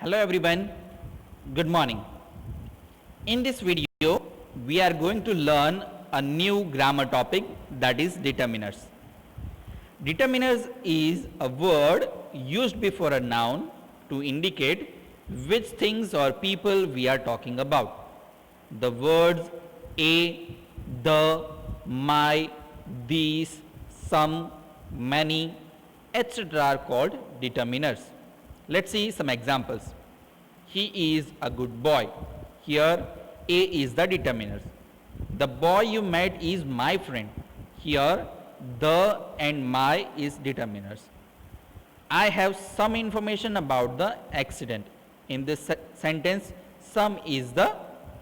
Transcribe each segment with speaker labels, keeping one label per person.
Speaker 1: Hello everyone, good morning. In this video, we are going to learn a new grammar topic, that is determiners. Determiners is a word used before a noun to indicate which things or people we are talking about. The words a, the, my, these, some, many, etc. are called determiners. Let's see some examples. He is a good boy. Here a is the determiner. The boy you met is my friend. Here the and my is determiners. I have some information about the accident. In this sentence, some is the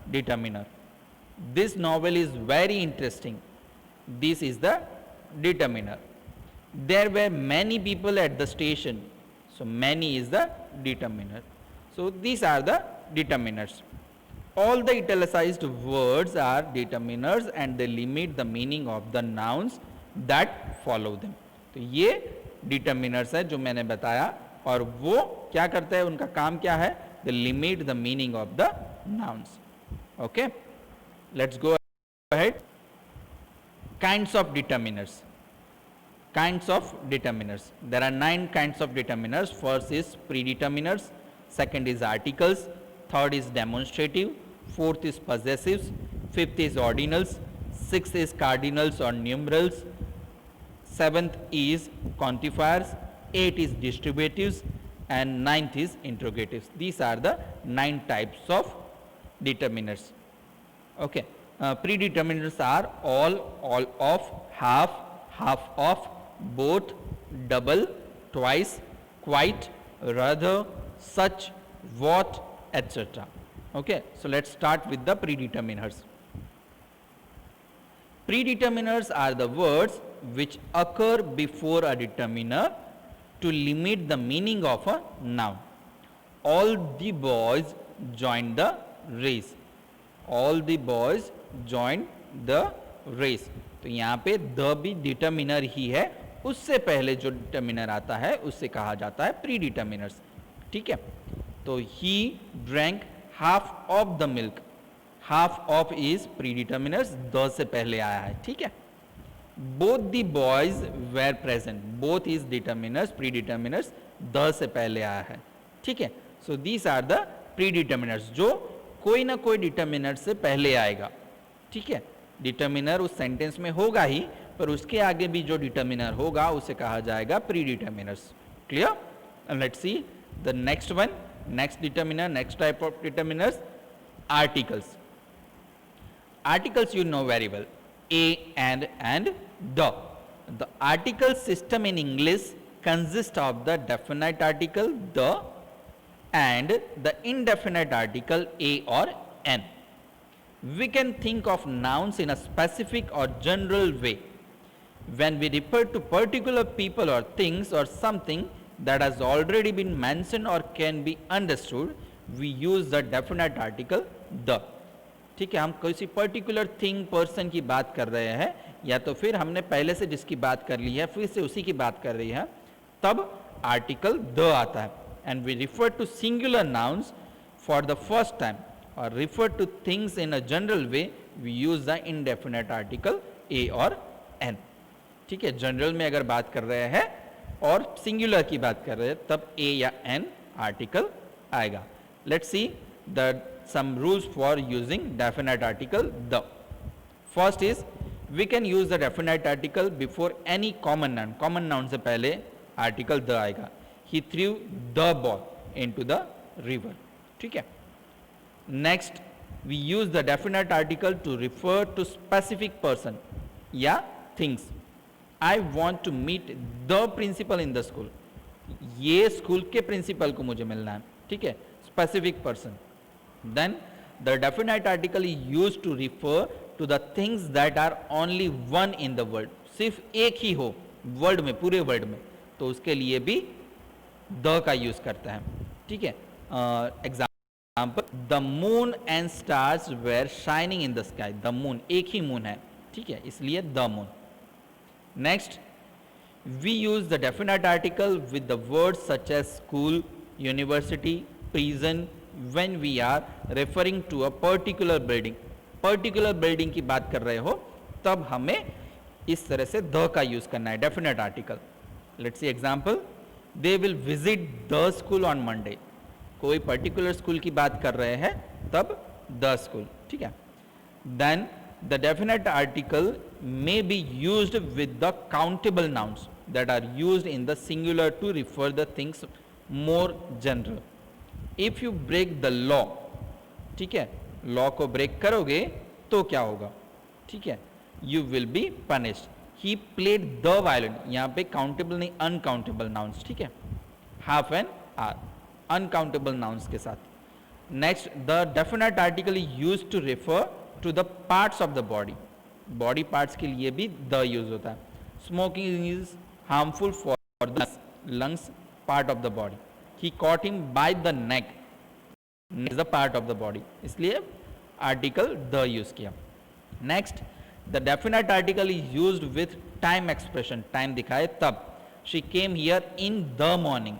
Speaker 1: determiner. This novel is very interesting. This is the determiner. There were many people at the station. So many is the determiner. So these are the determiners. All the italicized words are determiners and they limit the meaning of the nouns that follow them. तो ये determiners है जो मैंने बताया और वो क्या करते हैं, उनका काम क्या है? They limit the meaning of the nouns. Okay, let's go ahead. Kinds of determiners. Kinds of determiners. There are 9 kinds of determiners. First is predeterminers, second is articles, third is demonstrative, fourth is possessives, fifth is ordinals, sixth is cardinals or numerals, seventh is quantifiers, eighth is distributives, and ninth is interrogatives. These are the 9 types of determiners. Okay, predeterminers are all of, half, half of, both, double, twice, quite, rather, such, what, etc. Okay, so let's start with the predeterminers. Predeterminers are the words which occur before a determiner to limit the meaning of a noun. All the boys joined the race. All the boys joined the race. तो यहाँ पे the भी determiner ही है, उससे पहले जो determiner आता है उससे कहा जाता है प्री डिटर्मिनर्स. ठीक है, तो he drank half of the milk. Half of is predeterminers, the से पहले आया है. ठीक है, both the boys were present. Both is determiners, predeterminers, the से पहले आया है. ठीक है, so these are the predeterminers, जो कोई ना कोई डिटर्मिनर से पहले आएगा. ठीक है, डिटर्मिनर उस सेंटेंस में होगा ही, पर उसके आगे भी जो डिटर्मिनर होगा उसे कहा जाएगा pre determiners. Clear? Let's see the next one. Next determiner, next type of determiners, articles. Articles you know very well, a and the. The article system in English consists of the definite article the and the indefinite article a or an. We can think of nouns in a specific or general way. When we refer to particular people or things or something that has already been mentioned or can be understood, we use the definite article the. ठीक है, हम किसी particular thing, person की बात कर रहे हैं, या तो फिर हमने पहले से जिसकी बात कर ली है फिर से उसी की बात कर रही है, तब आर्टिकल द आता है. And we refer to singular nouns for the first time और refer to things in a general way, we use the indefinite article a और एन. ठीक है, जनरल में अगर बात कर रहे हैं और सिंगुलर की बात कर रहे हैं तब ए या एन आर्टिकल आएगा. Let's see the some rules for using definite article the. First is we can use the definite article before any common noun. Common noun से पहले article the आएगा. He threw the ball into the river. ठीक है. Next we use the definite article to refer to specific person या things. I want to meet the principal in the school. ये school के principal को मुझे मिलना है. ठीक है, specific person. Then the definite article is used to refer to the things that are only one in the world. सिर्फ एक ही हो वर्ल्ड में, पूरे वर्ल्ड में, तो उसके लिए भी द का यूज करता है. ठीक है, example, the moon and stars were shining in the sky. The moon, एक ही मून है. ठीक है, इसलिए the moon. Next, we use the definite article with the words such as school, university, prison when we are referring to a particular building, particular building की बात कर रहे हो तब हमें इस तरह से द का यूज करना है, definite article. Let's see example, they will visit the school on Monday, कोई पर्टिकुलर स्कूल की बात कर रहे हैं तब द स्कूल, ठीक है। Then the definite article may be used with the countable nouns that are used in the singular to refer the things more general. If you break the law, ठीक है, लॉ को break करोगे तो क्या होगा, ठीक है, you will be punished. He played the violin, यहाँ पे काउंटेबल नहीं अनकाउंटेबल नाउन्स, ठीक है, half an are uncountable nouns के साथ। Next, the definite article is use to refer to the parts of the body, body parts के लिए भी द यूज होता है। Smoking is harmful for the lungs part of the body, he caught him by the neck is the part of the body, इसलिए article the use किया। Next, the definite article is used with time expression, time दिखाए तब। She came here in the morning,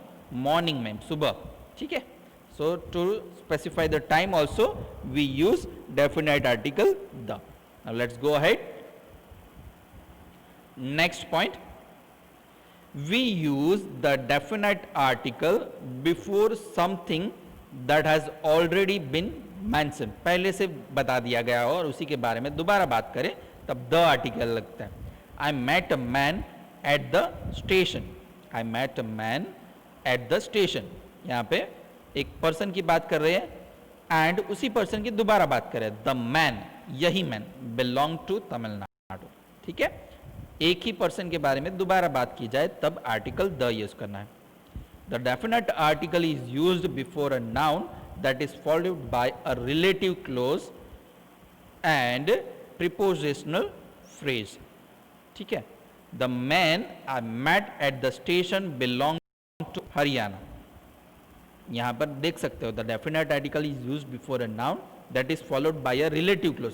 Speaker 1: morning में सुबह, ठीक है। So to specify the time also we use definite article the. Now let's go ahead. Next point, we use the definite article before something that has already been mentioned. पहले से बता दिया गया और उसी के बारे में दोबारा बात करें तब the article लगता है। I met a man at the station. I met a man at the station. यहाँ पे एक पर्सन की बात कर रहे हैं एंड उसी पर्सन की दोबारा बात करें, द मैन, यही मैन बिलोंग टू तमिलनाडु, ठीक है। एक ही पर्सन के बारे में दोबारा बात की जाए तब आर्टिकल द यूज करना है। The definite article is used before a noun that is followed by a relative clause and prepositional phrase, ठीक है। The man I met at the station belong to Haryana, यहां पर देख सकते हो the definite article is used before a noun that is followed by a relative clause.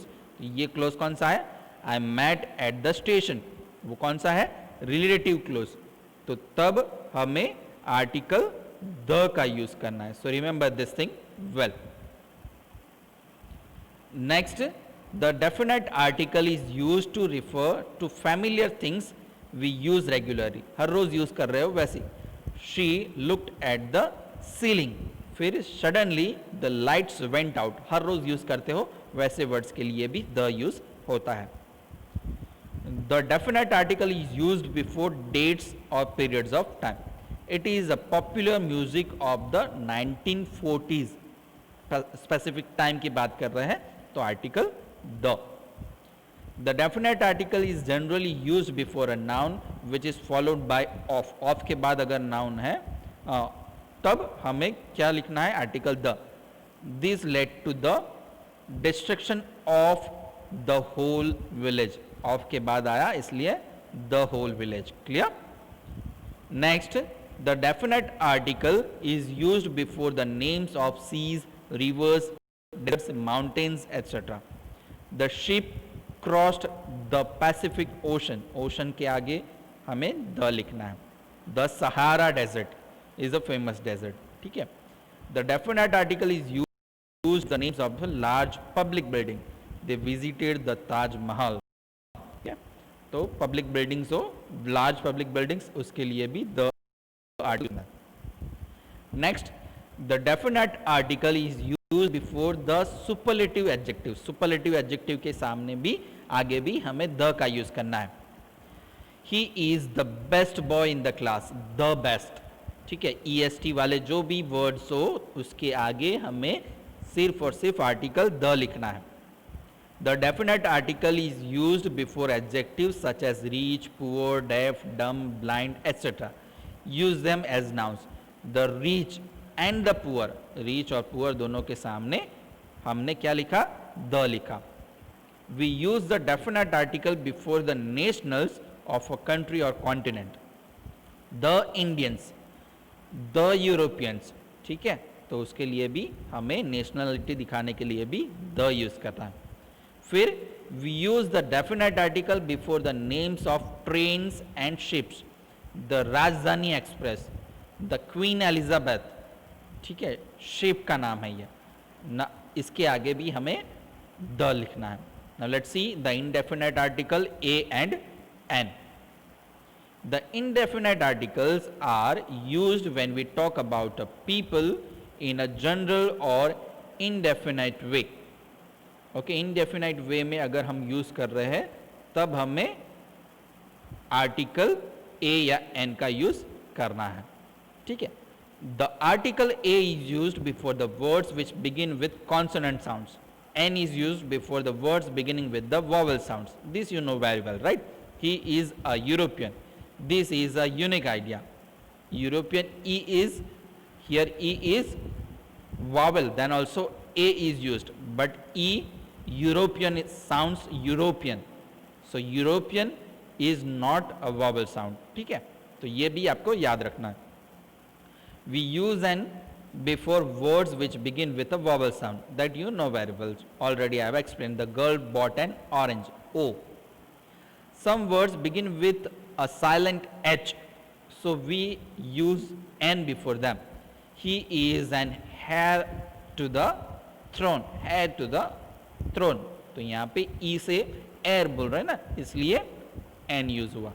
Speaker 1: ये clause कौन सा है, I met at the station, वो कौन सा है, रिलेटिव क्लोज, तो तब हमें आर्टिकल द का यूज करना है। So remember this thing well. Next, the definite article is used to refer to familiar things we use regularly, हर रोज यूज कर रहे हो वैसे। She looked at the ceiling, फिर suddenly the lights went out, हर रोज यूज करते हो वैसे वर्ड्स के लिए भी द यूज होता है। The definite article is used before dates और periods of time. It is a popular music of the 1940s, specific time की बात कर रहे हैं तो article the. The definite article is generally used before a noun which is followed by of, of के बाद अगर नाउन है तब हमें क्या लिखना है, article the. This led to the destruction of the whole village, of के बाद आया इसलिए the whole village, clear. Next, the definite article is used before the names of seas, rivers, deserts, mountains etcetera. The ship crossed the Pacific ocean, ocean के आगे हमें the लिखना है। The Sahara desert is a famous desert, ठीक है। The definite article is used the names of the large public building. They visited the Taj Mahal, ठीक है। तो public buildings हो, large public buildings, उसके लिए भी the article है। Next, the definite article is used before the superlative adjective. Superlative adjective के सामने भी आगे भी हमें the का use करना है। He is the best boy in the class, the best, ठीक है। EST वाले जो भी वर्ड्स हो उसके आगे हमें सिर्फ और सिर्फ आर्टिकल द लिखना है। The definite article is used before adjective such as rich, poor, deaf, dumb, blind etcetera. Use them as nouns. The rich and the poor, rich और पुअर दोनों के सामने हमने क्या लिखा, द लिखा। We use the definite article before the nationals of a country और continent. The Indians, the Europeans, ठीक है, तो उसके लिए भी हमें नेशनलिटी दिखाने के लिए भी द यूज करना है। फिर we use the definite article before the names of trains and ships. The Rajdhani Express, the Queen Elizabeth, ठीक है, शेप का नाम है ये ना, इसके आगे भी हमें द लिखना है. Now let's see the indefinite article a and an. The indefinite articles are used when we talk about a people in a general or indefinite way. Okay, indefinite way में अगर हम use कर रहे हैं तब हमें आर्टिकल ए या N का यूज करना है. ठीक है, the article a is used before the words which begin with consonant sounds. An is used before the words beginning with the vowel sounds. This you know very well, right? He is a European. This is a unique idea. European E is, here E is vowel, then also A is used, but E European sounds European. So European is not a vowel sound. ठीक है, तो ये भी आपको याद रखना है. We use an before words which begin with a vowel sound, that you know very well. Already I have explained. The girl bought an orange. O. Some words begin with a silent H, so we use N before them. He is an heir to the throne. Heir to the throne. तो यहाँ पे E से heir बोल रहे हैं ना, इसलिए N use हुआ.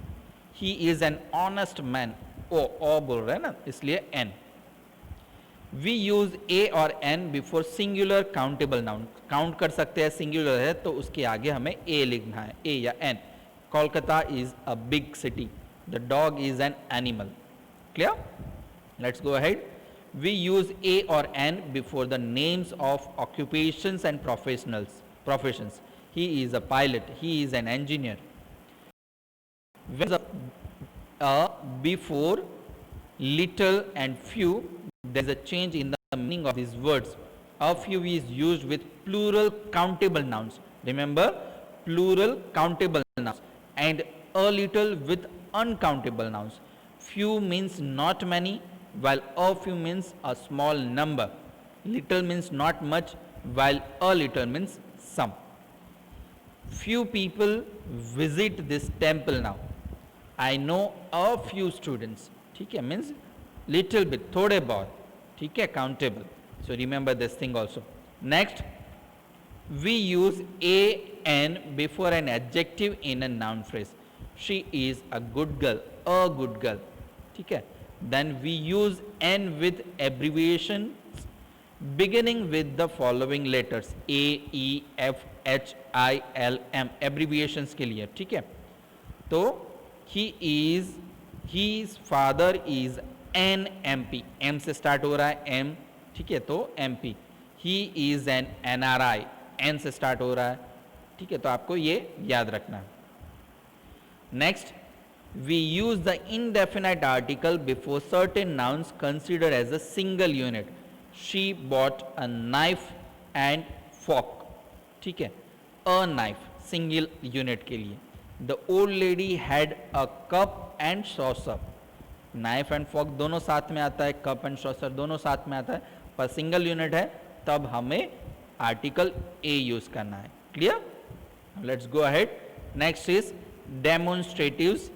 Speaker 1: He is an honest man. O बोल रहे हैं ना, इसलिए N. We use A और N before singular countable noun. Count कर सकते हैं, सिंगुलर है तो उसके आगे हमें A लिखना है, A या N. Kolkata is a big city. The dog is an animal. Clear? Let's go ahead. We use A or N before the names of occupations and professions. He is a pilot. He is an engineer. When before little and few, there is a change in the meaning of these words. A few is used with plural countable nouns. Remember, plural countable nouns. And a little with uncountable nouns. Few means not many, while a few means a small number. Little means not much, while a little means some. Few people visit this temple now. I know a few students. ठीक है, means little bit, थोड़े बहुत. ठीक है, countable. So remember this thing also. Next, we use a n before an adjective in a noun phrase. She is a good girl. A good girl. ठीक है, then we use n with abbreviations beginning with the following letters A, E, F, H, I, L, M. abbreviations के लिए. ठीक है, तो his father is an MP. M से start हो रहा है, M. ठीक है, तो MP. He is an NRI. N से स्टार्ट हो रहा है. ठीक है, तो आपको ये याद रखना है. Next, we use the indefinite article before certain nouns considered as a single unit. She bought a knife and fork. ठीक है, अ नाइफ सिंगल यूनिट के लिए. The old lady had a cup and saucer. Knife and fork दोनों साथ में आता है, cup and saucer दोनों साथ में आता है, पर सिंगल यूनिट है तब हमें आर्टिकल ए यूज करना है. Clear? Let's go ahead. Next is demonstratives.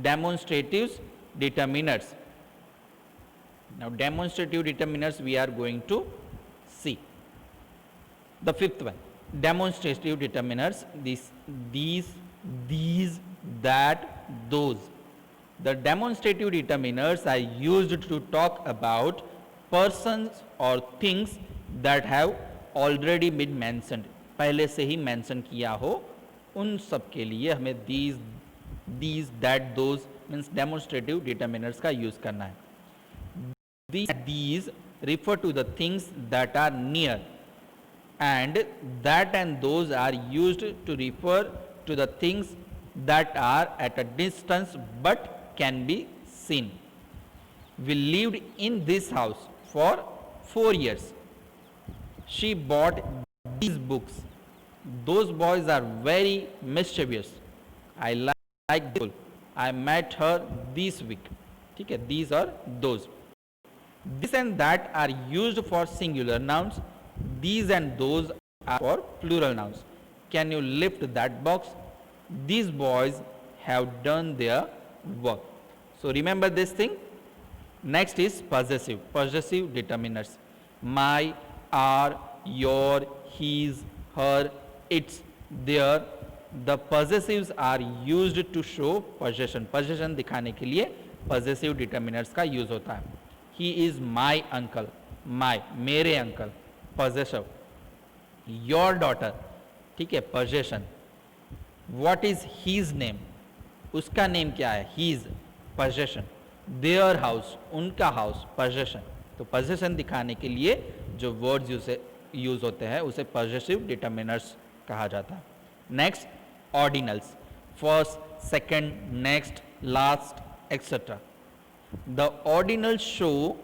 Speaker 1: Demonstratives determiners. Now demonstrative determiners we are going to see. The fifth one, demonstrative determiners, these, that, those. The demonstrative determiners are used to talk about persons or things that have already been mentioned. पहले से ही mention किया हो, उन सब के लिए हमें these, that, those means demonstrative determiners का यूज करना है. These refer to the things that are near, and that and those are used to refer to the things that are at a distance but can be seen. We lived in this house for 4 years. She bought these books. Those boys are very mischievous. I like them. I met her this week. ठीक है, these are those. This and that are used for singular nouns. These and those are for plural nouns. Can you lift that box? These boys have done their work. So remember this thing. Next is possessive. Possessive determiners. My, our, your, his, her, its, their. The possessives are used to show possession. Possession दिखाने के लिए possessive determiners का use होता है. He is my uncle. My, मेरे uncle. Possessive. Your daughter. ठीक है, possession. What is his name? उसका नेम क्या है? His, possession. Their house, उनका house, possession. तो possession दिखाने के लिए जो words यूज होते हैं उसे possessive determiners कहा जाता है. Next, ordinals. First, second, next, last, etc. The ordinals show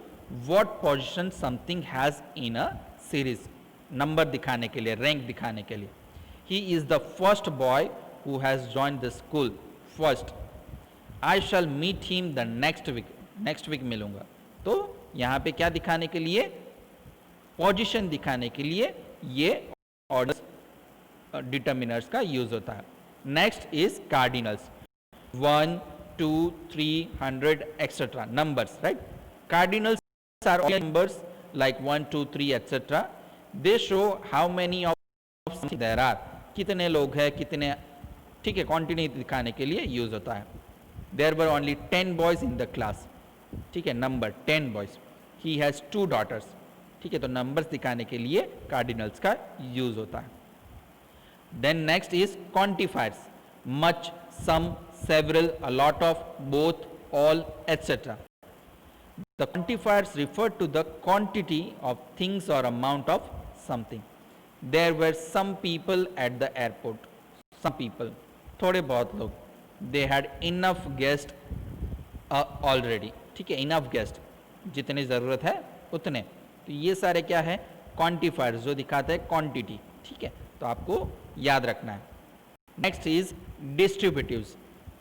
Speaker 1: what position something has in a series. Number दिखाने के लिए, rank दिखाने के लिए. He is the first boy who has joined the school. First. I shall meet him the next week. Next week मिलूंगा. तो यहाँ पे क्या दिखाने के लिए? पोजीशन दिखाने के लिए ये ऑर्डर्स डिटर्मिनर्स का यूज होता है. Next is cardinals. 1, 2, 3, 100 etcetera numbers, right. Cardinals are all numbers like 1, 2, 3 etcetera. They show how many of there are. कितने लोग हैं, कितने, ठीक है, क्वांटिटी दिखाने के लिए यूज होता है. There were only 10 boys in the class. ठीक है, number 10 boys. He has 2 daughters. ठीक है, तो नंबर्स दिखाने के लिए कार्डिनल्स का यूज होता है. Then next is quantifiers. Much, some, several, a lot of, both, all, etcetera. The quantifiers refer to the quantity of things or amount of something. There were some people at the airport. Some people, थोड़े बहुत लोग. They had enough guests already. ठीक है, enough guests, जितनी ज़रूरत है उतने. तो ये सारे क्या है? क्वांटिफायर्स जो दिखाते हैं क्वांटिटी. ठीक है, तो आपको याद रखना है. Next is distributives.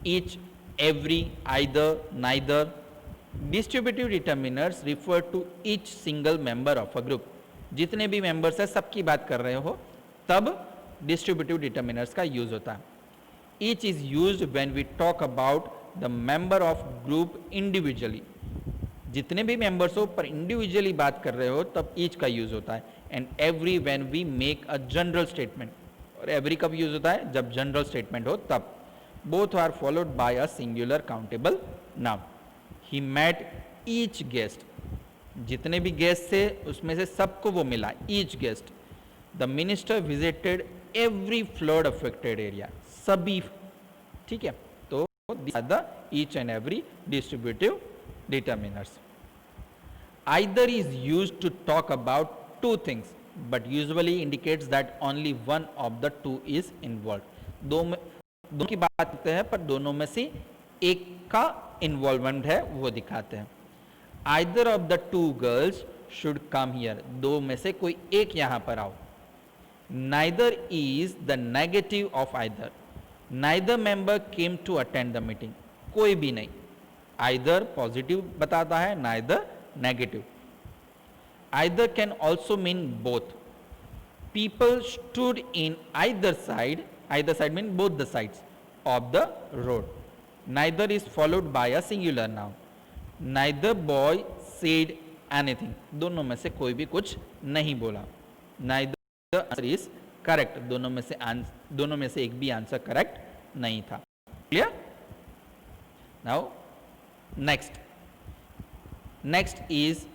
Speaker 1: Each, every, either, neither. Distributive determiners refer to each single member of a group. जितने भी मेंबर्स है सबकी बात कर रहे हो तब डिस्ट्रीब्यूटिव डिटर्मिनर्स का यूज होता है. Each is used when we talk about the member of group individually. जितने भी मेंबर्स हो पर इंडिविजुअली बात कर रहे हो तब ईच का यूज होता है. And every when we make a general statement. और एवरी कब यूज होता है? जब जनरल स्टेटमेंट हो तब. Both are followed by a singular countable noun. He met each guest. जितने भी गेस्ट थे उसमें से सबको वो मिला. Each guest. The minister visited every flood affected area. सभी. ठीक है, तो the each and every distributive determiners. Either is used to talk about two things but usually indicates that only one of the two is involved. दोनों की बात करते हैं पर दोनों में से एक का इन्वॉल्वमेंट है वो दिखाते हैं. Either of the two girls should come here. दो में से कोई एक यहाँ पर आओ. Neither is the negative of either. Neither member came to attend the meeting. कोई भी नहीं. Either पॉजिटिव बताता है, neither negative. Either can also mean both. People stood in either side. Either side mean both the sides of the road. Neither is followed by a singular noun. Neither boy said anything. दोनों में से कोई भी कुछ नहीं बोला. Neither answer is correct. दोनों में से एक भी आंसर करेक्ट नहीं था. Clear? Now next is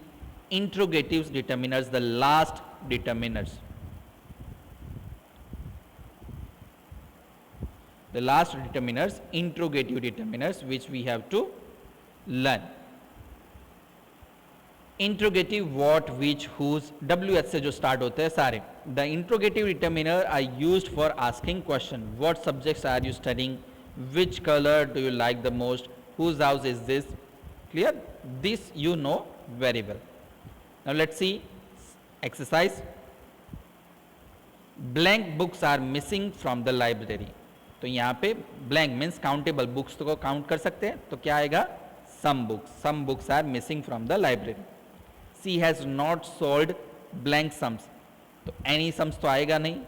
Speaker 1: interrogatives determiners, the last determiners. The last determiners, interrogative determiners, which we have to learn. Interrogative, what, which, whose, WH से जो start होते हैं सारे. The interrogative determiner are used for asking question. What subjects are you studying? Which color do you like the most? Whose house is this? Clear? This you know very well. Now let's see exercise. Blank books are missing from the library. तो यहाँ पे blank means countable books को count कर सकते हैं. तो क्या आएगा? Some books. Some books are missing from the library. She has not solved blank sums. तो any sums तो आएगा नहीं.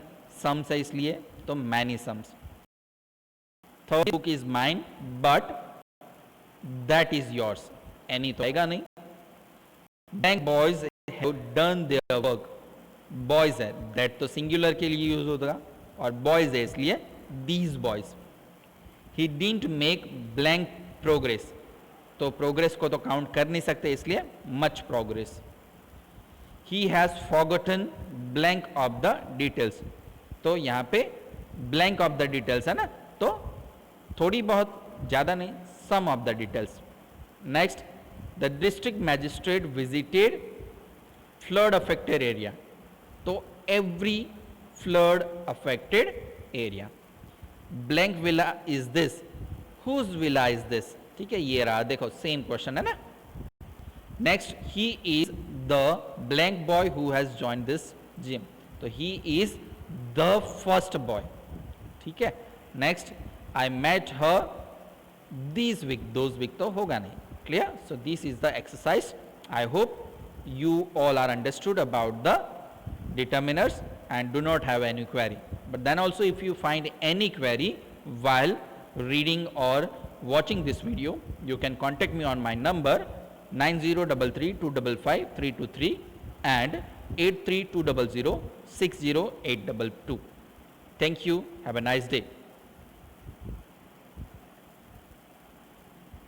Speaker 1: Sums है इसलिए तो many sums. Third book is mine but that is yours. Any तो आएगा नहीं. Bank boys have done their work, boys है दैट तो सिंगुलर के लिए यूज होगा और बॉयज है इसलिए these boys. He didn't make blank progress, तो प्रोग्रेस को तो काउंट कर नहीं सकते इसलिए much progress. He has forgotten blank of the details, तो यहाँ पे ब्लैंक ऑफ द डिटेल्स है ना, तो थोड़ी बहुत, ज़्यादा नहीं, some of the details. Next, the district magistrate visited flood affected area, तो every flood affected area. Blank villa is this, whose villa is this, ठीक है, ये रहा, देखो सेम क्वेश्चन है ना। Next, he is the blank boy who has join this gym, तो he is the first boy, ठीक है। Next, I met her this week, those week तो होगा नहीं, clear? So this is the exercise. I hope you all are understood about the determiners and do not have any query. But then also if you find any query while reading or watching this video, you can contact me on my number 9033255323 and 83200 60822. Thank you. Have a nice day.